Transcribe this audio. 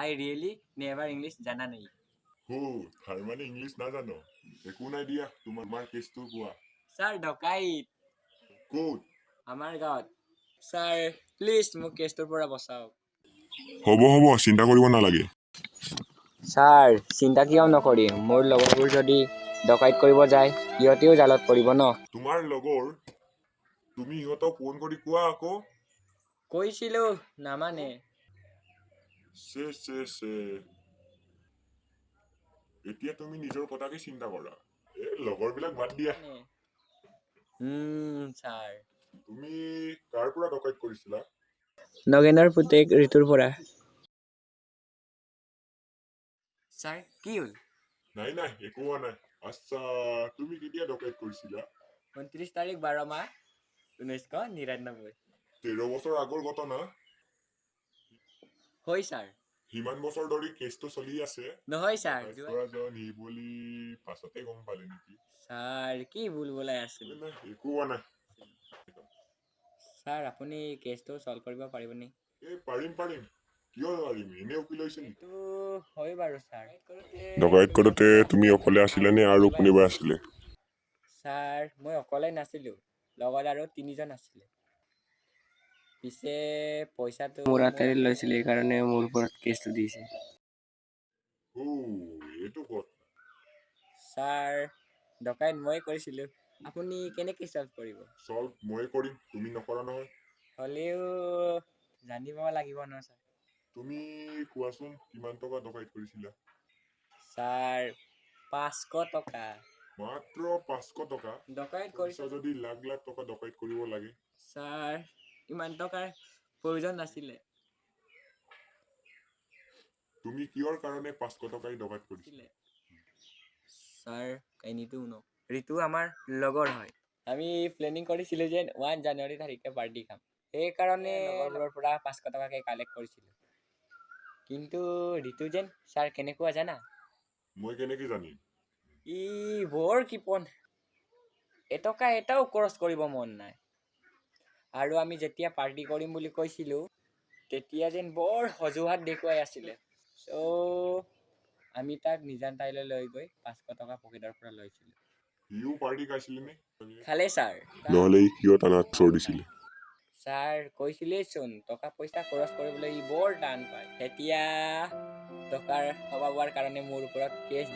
I really never English জানা নেই। তাৰ মানে ইংলিছ নাজানো একো নাই দিয়া তোমাৰ কেছটো কোৱা স্যাৰ ডকাইত ক'ত আমাৰ গাঁৱত স্যাৰ প্লিজ মোক কেছটোৰ পৰা বচাওক হ'ব চিন্তা কৰিব নালাগে স্যাৰ চিন্তা কিয় নকৰিম মোৰ লগৰবোৰ যদি ডকাইত কৰিব যায় সিহঁতেও জালত পৰিব ন তোমাৰ লগৰ তুমি ইহঁতক ফোন কৰি কোৱা আকৌ কৈছিলো নামানে এতিয়া তুমি নিজৰ কথাকে চিন্তা কৰা লগৰবিলাক বাদ দিয়া স্যাৰ তুমি কাৰ পৰা ডকাইত কৰিছিলা নগেনৰ পুতেক ঋতুৰ পৰা স্যাৰ কি হ'ল নাই একো হোৱা নাই আচ্ছা তুমি কেতিয়া ডকাইত কৰিছিলা 29 তাৰিখ 12 মাহ 1999 13 বছৰ আগৰ ঘটনা হয় স্যাৰ সিমান বছৰ ধৰি কেছটো চলি আছে নহয় স্যার হি বুলি পাছতে গম পালে নেকি স্যার কি ভুল বলাই আছিল একো হোৱা নাই স্যাৰ আপুনি কেছটো সলভ কৰিব পাৰিবনি পাৰিম কিয় নোৱাৰিম এনে উকিল হৈছে এইটো হয় বাৰু স্যাৰ ডকাইত কৰোতে তুমি অকলে আছিলা নে আৰু কোনোবা আছিলে স্যাৰ মই অকলে নাছিলো লগত আৰু 3 জন আছিলে পিছে পইচাটো মোৰ হাতেৰে লৈছিলে এইকাৰণে মোৰ ওপৰত কেছটো দিছে এইটো ক'ত স্যাৰ ডকাইত মই কৰিছিলো আপুনি কেনেকৈ সলভ কৰিব সলভ মই কৰিম তুমি নকৰা নহয় হলেও জানিব লাগিব ন স্যাৰ তুমি কোৱাচোন কিমান টকা ডকাইত কৰিছিলা স্যাৰ 500 টকা মাত্ৰ 500 টকা ডকাইত কৰিছা যদি লাখ টকা ডকাইত কৰিব লাগে স্যাৰ ইমান টকাৰ প্ৰয়োজন নাছিলে তুমি কিহৰ কাৰণে 500 টকাই ডকাইত কৰিছিলা স্যাৰ কাহিনীটো শুনক ঋতু আমাৰ লগৰ হয় আমি প্লেনিং কৰিছিলো যে 1 জানুৱাৰী তাৰিখে পাৰ্টি খাম সেইকাৰণে লগৰবোৰৰ পৰা 500 টকাকে কালেক্ট কৰিছিলো কিন্তু ঋতু যেন স্যাৰ কেনেকুৱা জানা মই কেনেকৈ জানিম ই বৰ কিপন এটকা এটাও খৰচ কৰিব মন নাই আৰু আমি যেতিয়া পাৰ্টি কৰিম বুলি কৈছিলো তেতিয়া যেন বৰ হজুহাত দেখুৱাই আছিলে সো আমি তাক নিজান ঠাইলৈ লৈ গৈ 500 টকা পকেটৰ পৰা লৈছিলো ইও পাৰ্টি খাইছিলে নে খালে স্যাৰ নহলে কিয় টানাত চোৰ দিছিলে স্যাৰ কৈছিলেইচোন টকা পইচা খৰচ কৰিবলৈ ই বৰ টান পায় এতিয়া টকাৰ অভাৱৰ কাৰণে মোৰ ওপৰত কেছ